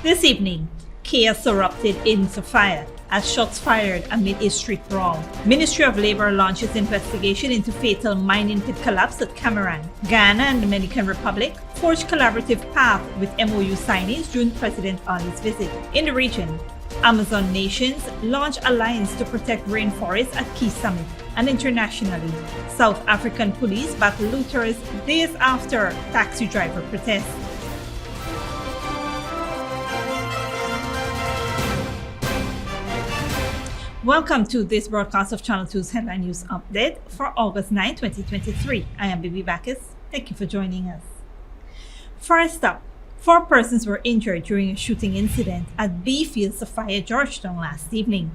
This evening, chaos erupted in Sophia as shots fired amid a street brawl. Ministry of Labor launches investigation into fatal mining pit collapse at Kamarang. Guyana and Dominican Republic forged collaborative path with MOU signings during President Ali's visit. In the region, Amazon nations launch alliance to protect rainforest at key summit. And internationally, South African police battle looters days after taxi driver protest. Welcome to this broadcast of Channel 2's Headline News Update for August 9, 2023. I am Bibi Bacchus. Thank you for joining us. First up, 4 persons were injured during a shooting incident at B Field, Sophia, Georgetown last evening.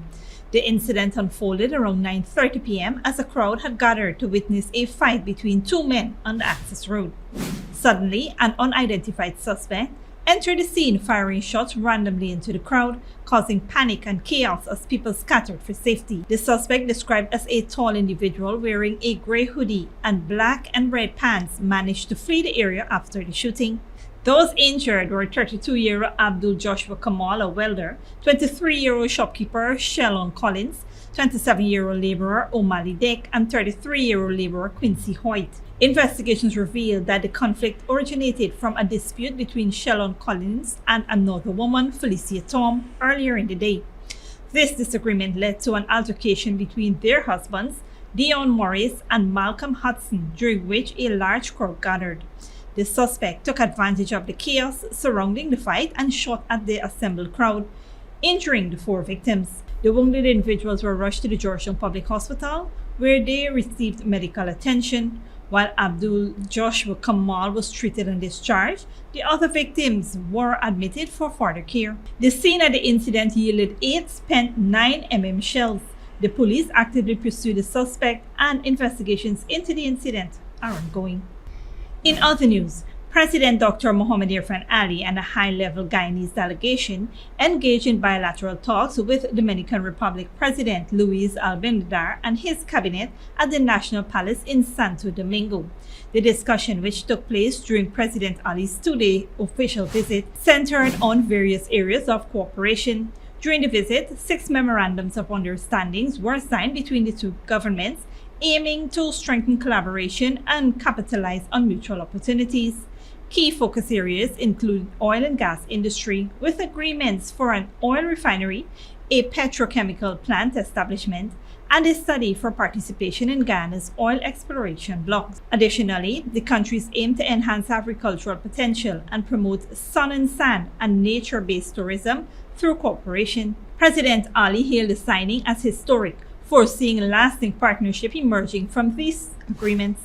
The incident unfolded around 9:30 p.m. as a crowd had gathered to witness a fight between 2 men on the access road. Suddenly, an unidentified suspect entered the scene firing shots randomly into the crowd, causing panic and chaos as people scattered for safety. The suspect, described as a tall individual wearing a gray hoodie and black and red pants, managed to flee the area after the shooting. Those injured were 32-year-old Abdul Joshua Kamal, a welder, 23-year-old shopkeeper Shellon Collins, 27-year-old laborer O'Malley Dick, and 33-year-old laborer Quincy Hoyt. Investigations revealed that the conflict originated from a dispute between Shellon Collins and another woman, Felicia Tom, earlier in the day. This disagreement led to an altercation between their husbands, Dion Morris and Malcolm Hudson, during which a large crowd gathered. The suspect took advantage of the chaos surrounding the fight and shot at the assembled crowd, injuring the 4 victims. The wounded individuals were rushed to the Georgetown Public Hospital, where they received medical attention. While Abdul Joshua Kamal was treated and discharged, the other victims were admitted for further care. The scene at the incident yielded 8 spent 9mm shells. The police actively pursued the suspect, and investigations into the incident are ongoing. In other news, President Dr. Mohamed Irfan Ali and a high-level Guyanese delegation engaged in bilateral talks with Dominican Republic President Luis Abinader and his cabinet at the National Palace in Santo Domingo. The discussion, which took place during President Ali's 2-day official visit, centered on various areas of cooperation. During the visit, 6 memorandums of understandings were signed between the 2 governments, aiming to strengthen collaboration and capitalize on mutual opportunities. Key focus areas include oil and gas industry, with agreements for an oil refinery, a petrochemical plant establishment, and a study for participation in Guyana's oil exploration blocks. Additionally, the countries aim to enhance agricultural potential and promote sun and sand and nature-based tourism through cooperation. President Ali hailed the signing as historic, foreseeing a lasting partnership emerging from these agreements.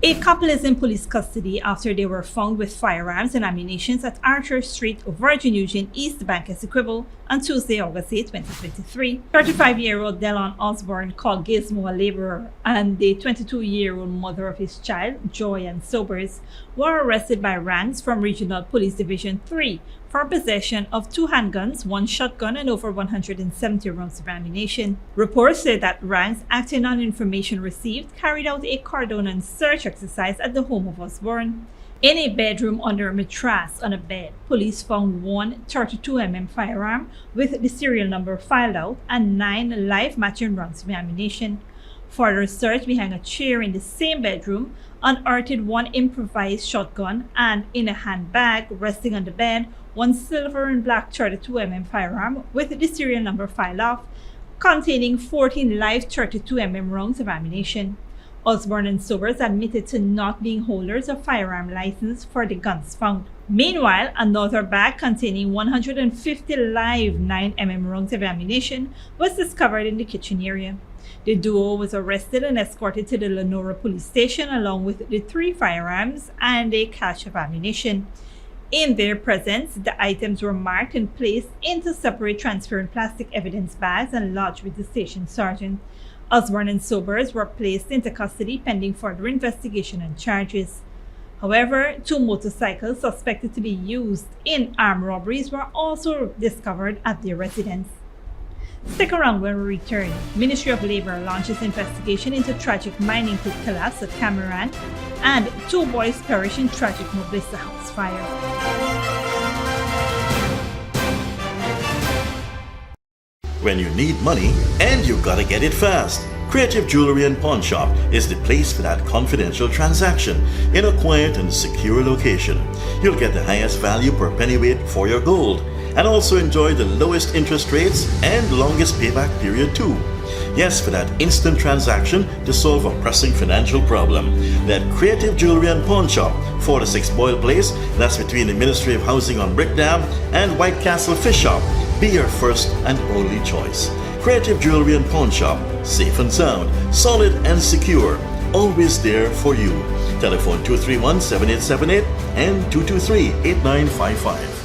A couple is in police custody after they were found with firearms and ammunition at Archer Street, Virgin Eugene, East Bank, Essequibo on Tuesday, August 8, 2023. 35-year-old Delon Osborne, called Gizmo, a laborer, and the 22-year-old mother of his child, Joy and Sobers, were arrested by ranks from Regional Police Division 3 for possession of 2 handguns, 1 shotgun, and over 170 rounds of ammunition. Reports say that ranks, acting on information received, carried out a cordon and search exercise at the home of Osborne. In a bedroom under a mattress on a bed, police found 1 32mm firearm with the serial number filed out and 9 live matching rounds of ammunition. Further search behind a chair in the same bedroom unearthed 1 improvised shotgun, and in a handbag resting on the bed, 1 silver and black 32mm firearm with the serial number filed off, containing 14 live 32mm rounds of ammunition. Osborne and Sobers admitted to not being holders of firearm license for the guns found. Meanwhile, another bag containing 150 live 9mm rounds of ammunition was discovered in the kitchen area. The duo was arrested and escorted to the Lenora police station along with the 3 firearms and a cache of ammunition. In their presence, the items were marked and placed into separate transparent plastic evidence bags and lodged with the station sergeant. Osborne and Sobers were placed into custody pending further investigation and charges. However, 2 motorcycles suspected to be used in armed robberies were also discovered at their residence. Stick around when we return. Ministry of Labor launches investigation into tragic mining pit collapse at Kamarang, and 2 boys perish in tragic Moblissa house fire. When you need money and you gotta get it fast, Creative Jewelry and Pawn Shop is the place for that confidential transaction in a quiet and secure location. You'll get the highest value per pennyweight for your gold and also enjoy the lowest interest rates and longest payback period too. Yes, for that instant transaction to solve a pressing financial problem. That Creative Jewelry and Pawn Shop, 46 Boyle Place, that's between the Ministry of Housing on Brick Dam and White Castle Fish Shop. Be your first and only choice. Creative Jewelry and Pawn Shop, safe and sound, solid and secure, always there for you. Telephone 231-7878 and 223-8955.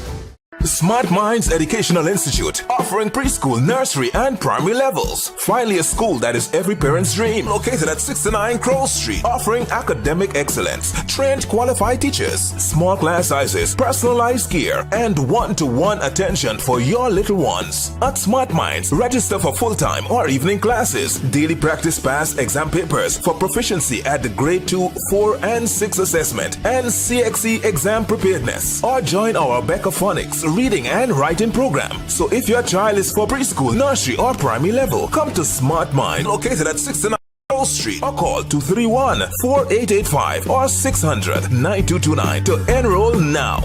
Smart Minds Educational Institute, offering preschool, nursery, and primary levels. Finally, a school that is every parent's dream. Located at 69 Crow Street, offering academic excellence, trained qualified teachers, small class sizes, personalized care, and one-to-one attention for your little ones. At Smart Minds, register for full-time or evening classes, daily practice pass exam papers for proficiency at the grade 2, 4, and 6 assessment, and CXE exam preparedness. Or join our Becca Phonics reading and writing program. So if your child is for preschool, nursery, or primary level, come to Smart Mind, located at 69 Street, or call 231-4885 or 600-9229 to enroll now.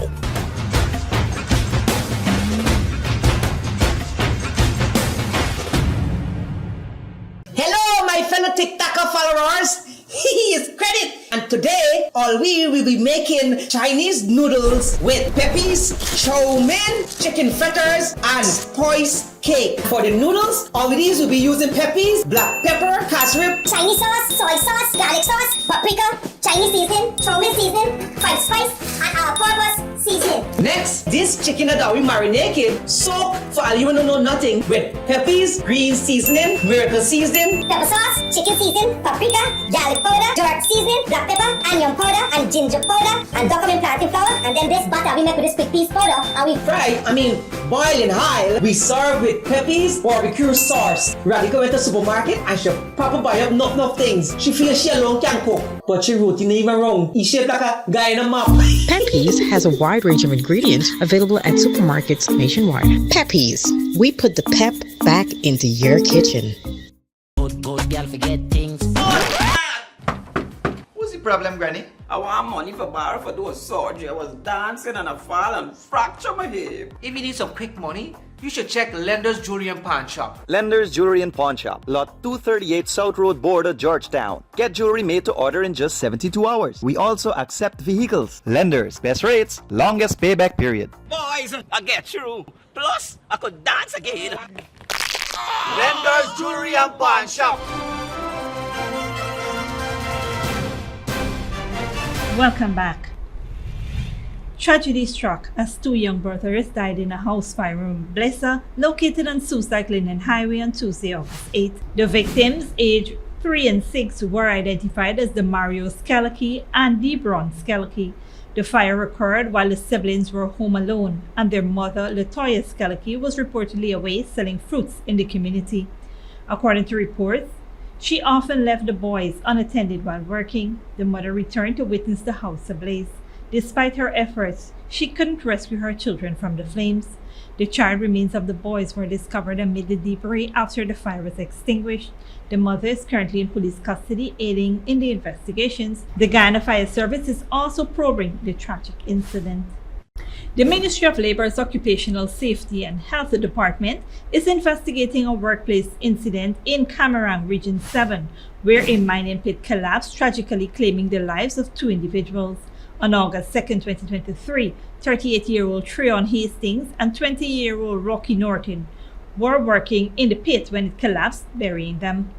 Hello, my fellow TikToker followers. He is Credit, and today all we will be making Chinese noodles with peppies, chow mein, chicken fritters, and poised cake. For the noodles, all of these will be using peppies, black pepper, cashew, Chinese sauce, soy sauce, garlic sauce, paprika, Chinese seasoning, chow mein seasoning, fried spice, and all-purpose seasoning. Next, this chicken that we marinate soak for all you want to know nothing with peppies, green seasoning, miracle seasoning, Pepper sauce, chicken seasoning, paprika, garlic powder, jerk seasoning, black pepper, onion powder, and ginger powder, and document plantain flour, and then this butter we make with this quick piece powder, and we boil in high. We serve with peppies, barbecue sauce. Radical went to the supermarket and she proper buy up enough things. She feels she alone can cook, but she routine even wrong. He shaped like a guy in a map. Peppies has a wide range of ingredients available at supermarkets nationwide. Peppies, we put the pep back into your kitchen. Good girl forget things. What's the problem, Granny? I want money for borrow for doing surgery. I was dancing and I fall and fracture my hip. If you need some quick money, you should check Lender's Jewelry and Pawn Shop. Lender's Jewelry and Pawn Shop, lot 238 South Road border, Georgetown. Get jewelry made to order in just 72 hours. We also accept vehicles. Lender's, best rates, longest payback period. Boys, I get through. Plus, I could dance again. Lender's Jewelry and Pawn Shop. Welcome back. Tragedy struck as two young brothers died in a house fire in Blessa, located on Suicide Linden Highway on Tuesday, August 8. The victims, aged 3 and 6, were identified as Demario Skeleke and Debron Skeleke. The fire occurred while the siblings were home alone, and their mother, Latoya Skeleke, was reportedly away selling fruits in the community. According to reports, she often left the boys unattended while working. The mother returned to witness the house ablaze. Despite her efforts, she couldn't rescue her children from the flames. The charred remains of the boys were discovered amid the debris after the fire was extinguished. The mother is currently in police custody, aiding in the investigations. The Guyana Fire Service is also probing the tragic incident. The Ministry of Labor's Occupational Safety and Health Department is investigating a workplace incident in Kamarang, Region 7, where a mining pit collapsed, tragically claiming the lives of 2 individuals. On August 2, 2023, 38-year-old Treon Hastings and 20-year-old Rocky Norton were working in the pit when it collapsed, burying them.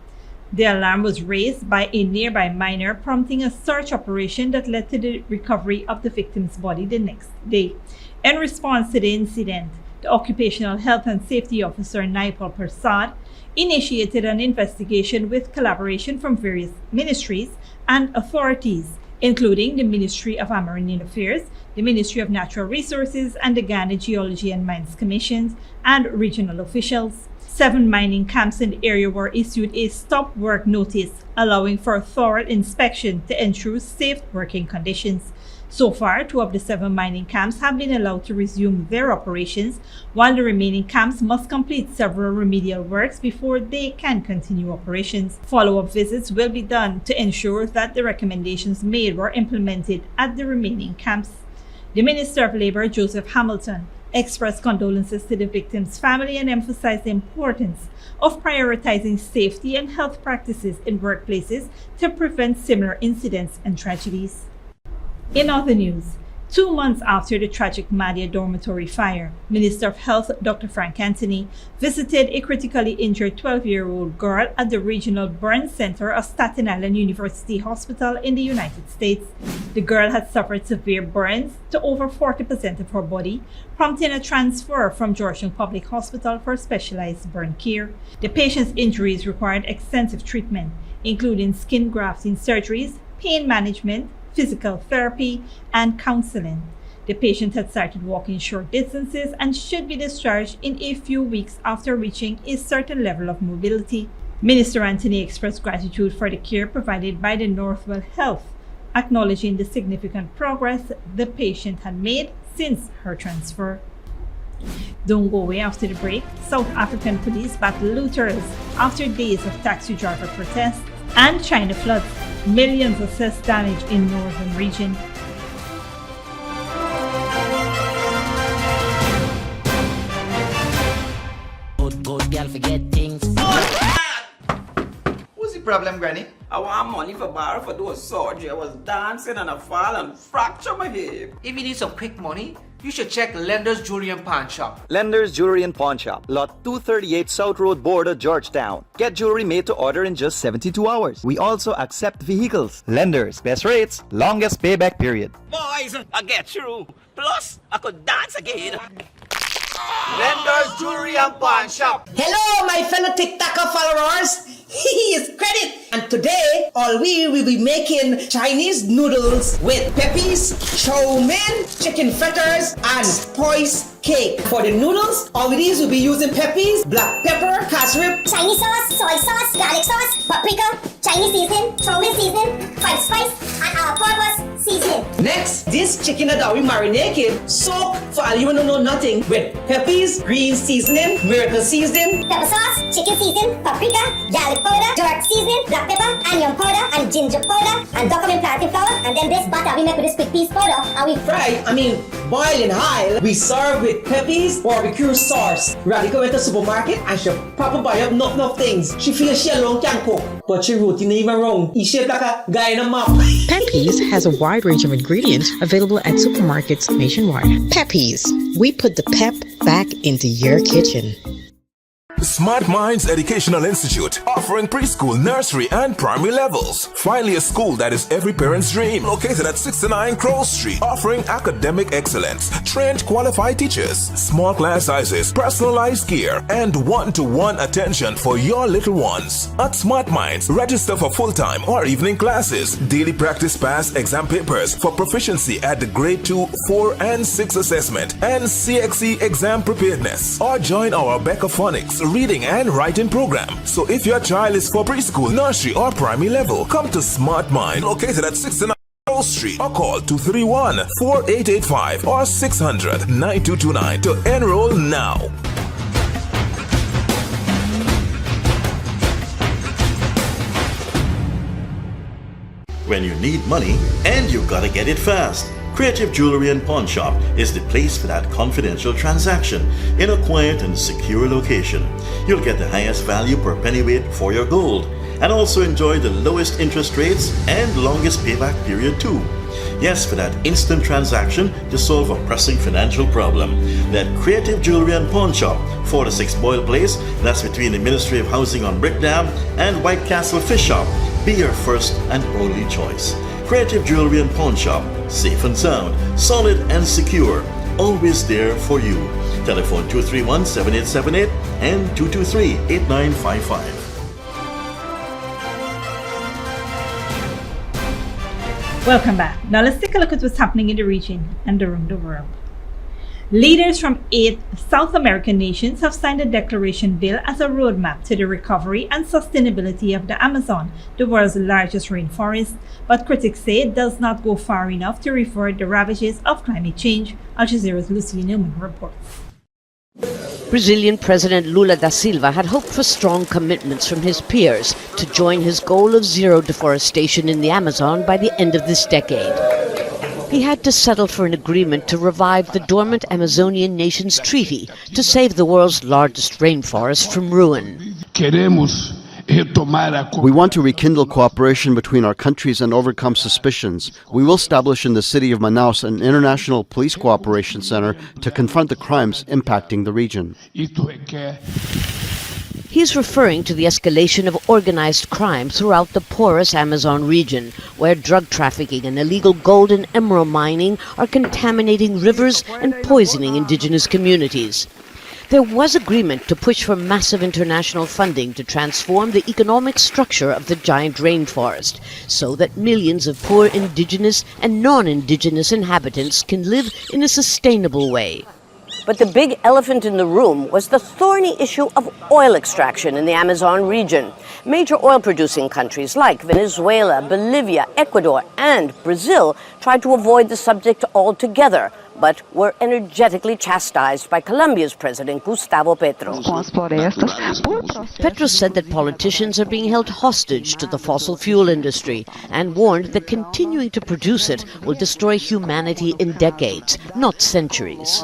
The alarm was raised by a nearby miner, prompting a search operation that led to the recovery of the victim's body the next day. In response to the incident, the Occupational Health and Safety Officer Naipal Prasad initiated an investigation with collaboration from various ministries and authorities, including the Ministry of Marine Affairs, the Ministry of Natural Resources, and the Ghana Geology and Mines Commissions, and regional officials. 7 mining camps in the area were issued a stop work notice, allowing for a thorough inspection to ensure safe working conditions. So far, 2 of the 7 mining camps have been allowed to resume their operations, while the remaining camps must complete several remedial works before they can continue operations. Follow-up visits will be done to ensure that the recommendations made were implemented at the remaining camps. The Minister of Labour, Joseph Hamilton, expressed condolences to the victims' family and emphasized the importance of prioritizing safety and health practices in workplaces to prevent similar incidents and tragedies. In other news, 2 months after the tragic Madia Dormitory fire, Minister of Health Dr. Frank Anthony visited a critically injured 12-year-old girl at the Regional Burn Center of Staten Island University Hospital in the United States. The girl had suffered severe burns to over 40% of her body, prompting a transfer from Georgetown Public Hospital for specialized burn care. The patient's injuries required extensive treatment, including skin grafting surgeries, pain management, physical therapy, and counseling. The patient had started walking short distances and should be discharged in a few weeks after reaching a certain level of mobility. Minister Anthony expressed gratitude for the care provided by the Northwell Health, acknowledging the significant progress the patient had made since her transfer. Don't go away. After the break, South African police battle looters after days of taxi driver protests, and China floods. Millions assess damage in northern region. Good girl forget things. What's the problem, Granny? I want money for borrow for those surgery. I was dancing and I fall and fracture my hip. If you need some quick money, you should check Lender's Jewelry and Pawn Shop. Lender's Jewelry and Pawn Shop, lot 238 South Road Border, Georgetown. Get jewelry made to order in just 72 hours. We also accept vehicles. Lender's, best rates, longest payback period. Boys, I get through. Plus, I could dance again. Lender's Jewelry and Pawn Shop. Hello, my fellow TikToker followers. He is Credit, and today all we will be making Chinese noodles with peppies, chow mein, chicken fritters, and poised cake. For the noodles, all of these will be using peppies, black pepper, cashew, Chinese sauce, soy sauce, garlic sauce, paprika, Chinese seasoning, chow mein seasoning, white spice, and our purpose seasoning. Next, this chicken that we marinated, soak for all you don't know nothing with peppies, green seasoning, miracle seasoning, Pepper sauce, chicken seasoning, paprika, garlic powder, Georgetown seasoning, black pepper, onion powder, and ginger powder, and document planting flour, and then this butter we make with this quick piece powder, and we boil in high. We serve with peppies, barbecue sauce. Radical went to the supermarket and she proper buy up enough things. She feels she alone can cook, but she routine even wrong. He shaped like a guy in a map. Peppies has a wide range of ingredients available at supermarkets nationwide. Peppies, we put the pep back into your kitchen. Smart Minds Educational Institute, offering preschool, nursery, and primary levels. Finally, a school that is every parent's dream. Located at 69 Crow Street, offering academic excellence, trained qualified teachers, small class sizes, personalized care, and one-to-one attention for your little ones. At Smart Minds, register for full-time or evening classes, daily practice pass exam papers for proficiency at the grade 2, 4, and 6 assessment, and CXE exam preparedness. Or join our Becca Phonics reading and writing program. So if your child is for preschool, nursery, or primary level, come to Smart Mind, located at 69 Street, or call 231-4885 or 600-9229 to enroll now. When you need money and you gotta get it fast, Creative Jewelry and Pawn Shop is the place for that confidential transaction in a quiet and secure location. You'll get the highest value per pennyweight for your gold and also enjoy the lowest interest rates and longest payback period too. Yes, for that instant transaction to solve a pressing financial problem. That Creative Jewelry and Pawn Shop, 4-6 Boyle Place, that's between the Ministry of Housing on Brickdam and White Castle Fish Shop, be your first and only choice. Creative Jewelry and Pawn Shop, safe and sound, solid and secure, always there for you. Telephone 231-7878 and 223-8955. Welcome back. Now let's take a look at what's happening in the region and around the world. Leaders from 8 South American nations have signed a declaration bill as a roadmap to the recovery and sustainability of the Amazon, the world's largest rainforest, but critics say it does not go far enough to revert the ravages of climate change. Al Jazeera's Lucy Newman reports. Brazilian President Lula da Silva had hoped for strong commitments from his peers to join his goal of zero deforestation in the Amazon by the end of this decade. He had to settle for an agreement to revive the dormant Amazonian Nations Treaty to save the world's largest rainforest from ruin. We want to rekindle cooperation between our countries and overcome suspicions. We will establish in the city of Manaus an international police cooperation center to confront the crimes impacting the region. He's referring to the escalation of organized crime throughout the porous Amazon region, where drug trafficking and illegal gold and emerald mining are contaminating rivers and poisoning indigenous communities. There was agreement to push for massive international funding to transform the economic structure of the giant rainforest, so that millions of poor indigenous and non-indigenous inhabitants can live in a sustainable way. But the big elephant in the room was the thorny issue of oil extraction in the Amazon region. Major oil-producing countries like Venezuela, Bolivia, Ecuador, and Brazil tried to avoid the subject altogether, but were energetically chastised by Colombia's President Gustavo Petro. Petro said that politicians are being held hostage to the fossil fuel industry and warned that continuing to produce it will destroy humanity in decades, not centuries.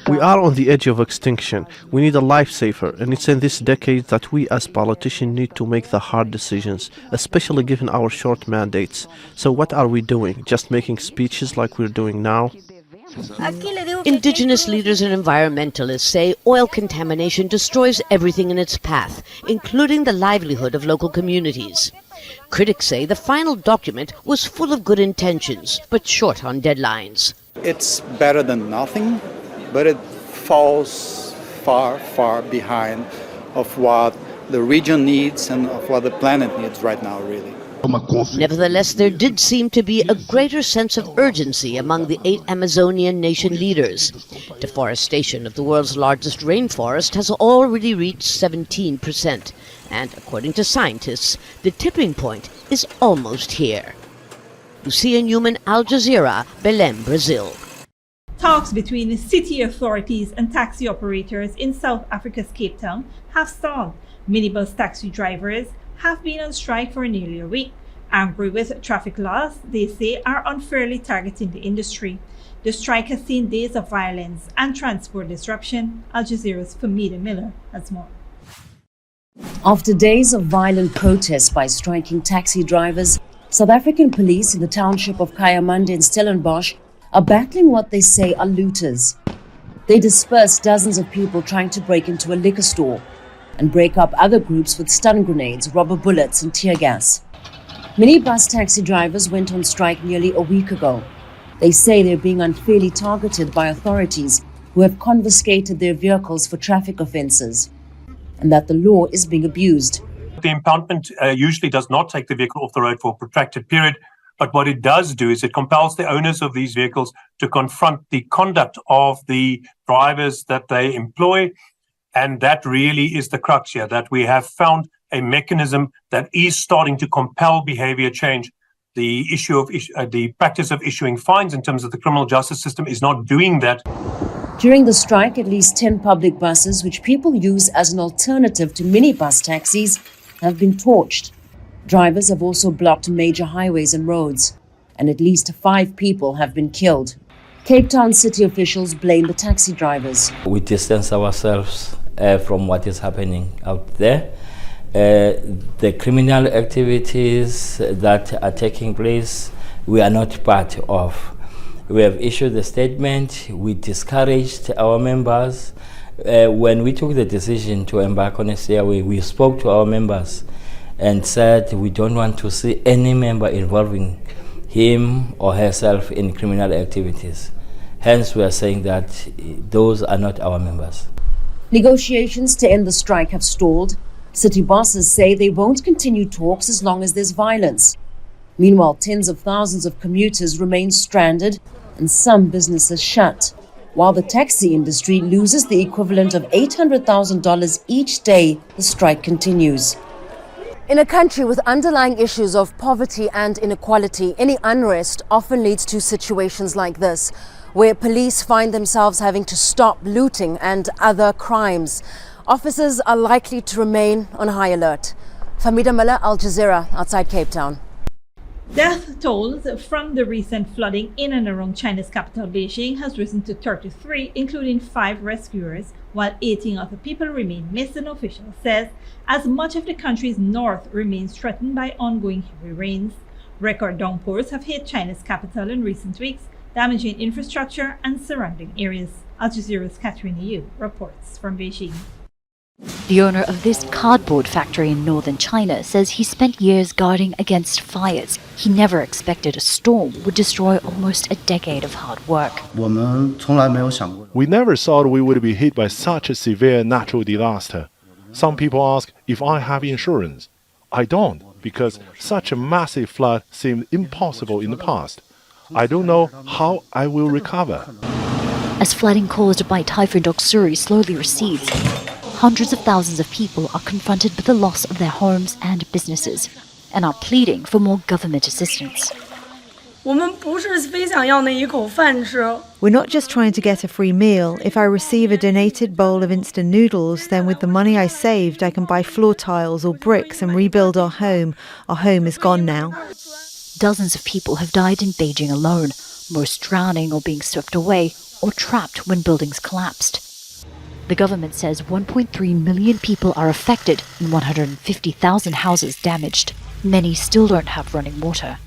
We are on the edge of extinction. We need a lifesaver, and it's in this decade that we as politicians need to make the hard decisions, especially given our short mandates. So what are we doing? Just making speeches like we're doing now? Indigenous leaders and environmentalists say oil contamination destroys everything in its path, including the livelihood of local communities. Critics say the final document was full of good intentions, but short on deadlines. It's better than nothing, but it falls far, far behind of what the region needs and of what the planet needs right now, really. Nevertheless, there did seem to be a greater sense of urgency among the 8 Amazonian nation leaders. Deforestation of the world's largest rainforest has already reached 17%, and according to scientists, the tipping point is almost here. Lucia Newman, Al Jazeera, Belém, Brazil. Talks between the city authorities and taxi operators in South Africa's Cape Town have stalled. Minibus taxi drivers have been on strike for nearly a week. Angry with traffic laws they say are unfairly targeting the industry. The strike has seen days of violence and transport disruption. Al Jazeera's Famida Miller has more. After days of violent protests by striking taxi drivers, South African police in the township of Kamarang in Stellenbosch are battling what they say are looters. They disperse dozens of people trying to break into a liquor store and break up other groups with stun grenades, rubber bullets and tear gas. Minibus taxi drivers went on strike nearly a week ago. They say they're being unfairly targeted by authorities who have confiscated their vehicles for traffic offences, and that the law is being abused. The impoundment usually does not take the vehicle off the road for a protracted period, but what it does do is it compels the owners of these vehicles to confront the conduct of the drivers that they employ. And that really is the crux here, that we have found a mechanism that is starting to compel behavior change. The issue of the practice of issuing fines in terms of the criminal justice system is not doing that. During the strike, at least 10 public buses, which people use as an alternative to minibus taxis, have been torched. Drivers have also blocked major highways and roads, and at least 5 people have been killed. Cape Town city officials blame the taxi drivers. We distance ourselves from what is happening out there. The criminal activities that are taking place, we are not part of. We have issued a statement. We discouraged our members. When we took the decision to embark on a stairway, we spoke to our members and said we don't want to see any member involving him or herself in criminal activities. Hence, we are saying that those are not our members. Negotiations to end the strike have stalled. City bosses say they won't continue talks as long as there's violence. Meanwhile, tens of thousands of commuters remain stranded and some businesses shut. While the taxi industry loses the equivalent of $800,000 each day, the strike continues. In a country with underlying issues of poverty and inequality, any unrest often leads to situations like this, where police find themselves having to stop looting and other crimes. Officers are likely to remain on high alert. Famida Miller, Al Jazeera, outside Cape Town. Death tolls from the recent flooding in and around China's capital Beijing has risen to 33, including 5 rescuers, while 18 other people remain missing, officials says, as much of the country's north remains threatened by ongoing heavy rains. Record downpours have hit China's capital in recent weeks, damaging infrastructure and surrounding areas. Al Jazeera's Katrina Yu reports from Beijing. The owner of this cardboard factory in northern China says he spent years guarding against fires. He never expected a storm would destroy almost a decade of hard work. We never thought we would be hit by such a severe natural disaster. Some people ask if I have insurance. I don't, because such a massive flood seemed impossible in the past. I don't know how I will recover. As flooding caused by Typhoon Doksuri slowly recedes, hundreds of thousands of people are confronted with the loss of their homes and businesses and are pleading for more government assistance. We're not just trying to get a free meal. If I receive a donated bowl of instant noodles, then with the money I saved, I can buy floor tiles or bricks and rebuild our home. Our home is gone now. Dozens of people have died in Beijing alone, most drowning or being swept away or trapped when buildings collapsed. The government says 1.3 million people are affected and 150,000 houses damaged. Many still don't have running water.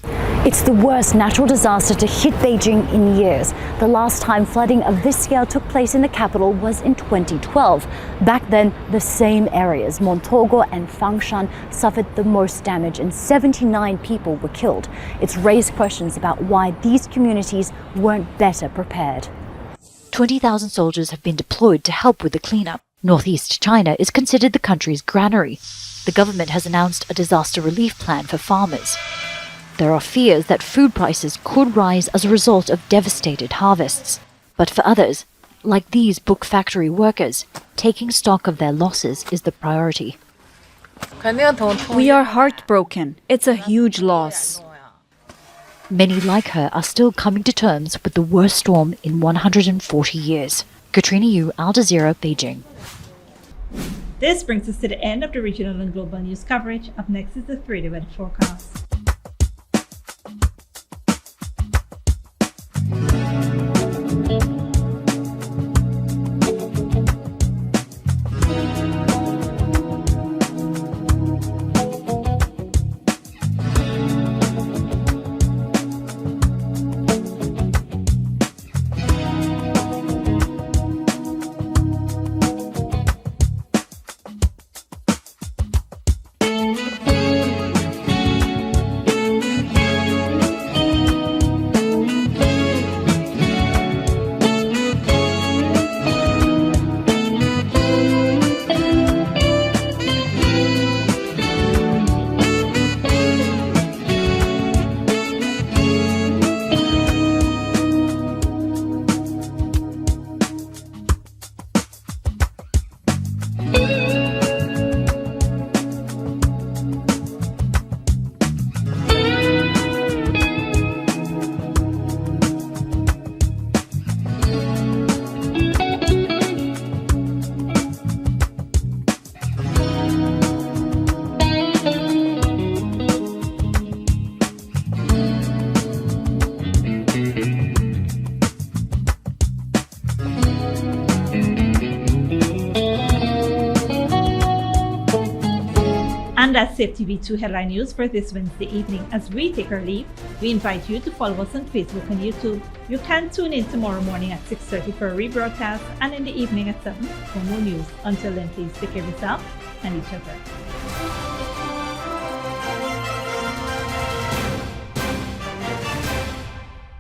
It's the worst natural disaster to hit Beijing in years. The last time flooding of this scale took place in the capital was in 2012. Back then, the same areas, Montogo and Fangshan, suffered the most damage and 79 people were killed. It's raised questions about why these communities weren't better prepared. 20,000 soldiers have been deployed to help with the cleanup. Northeast China is considered the country's granary. The government has announced a disaster relief plan for farmers. There are fears that food prices could rise as a result of devastated harvests. But for others, like these book factory workers, taking stock of their losses is the priority. We are heartbroken. It's a huge loss. Many like her are still coming to terms with the worst storm in 140 years. Katrina Yu, Al Jazeera, Beijing. This brings us to the end of the regional and global news coverage. Up next is the 3-day weather forecast. And that's it, TV2 Headline News for this Wednesday evening. As we take our leave, we invite you to follow us on Facebook and YouTube. You can tune in tomorrow morning at 6:30 for a rebroadcast and in the evening at 7 for more news. Until then, please take care of yourself and each other.